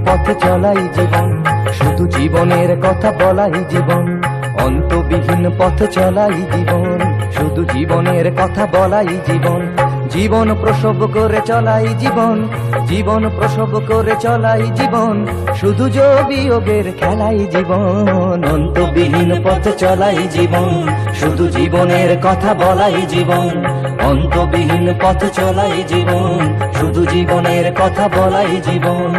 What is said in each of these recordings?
পথে চলাই জীবন, শুধু জীবনের কথা বলাই জীবন। অন্তবিহীন পথে চলাই জীবন, শুধু জীবনের কথা বলাই জীবন। জীবন প্রসব করে চলাই জীবন, জীবন প্রসব করে চলাই জীবন, শুধু যোগবিয়োগের খেলাই জীবন। অন্তবিহীন পথে চলাই জীবন, শুধু জীবনের কথা বলাই জীবন। অন্তবিহীন পথে চলাই জীবন, শুধু জীবনের কথা বলাই জীবন।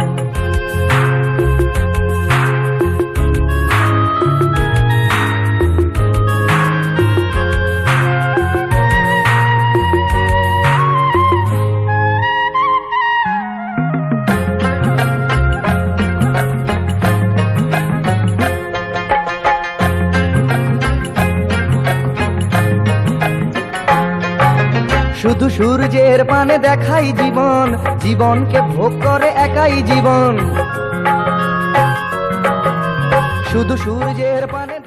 শুধু সূর্যের পানে দেখাই জীবন, জীবনকে ভোগ করে একাই জীবন। শুধু সূর্যের পানে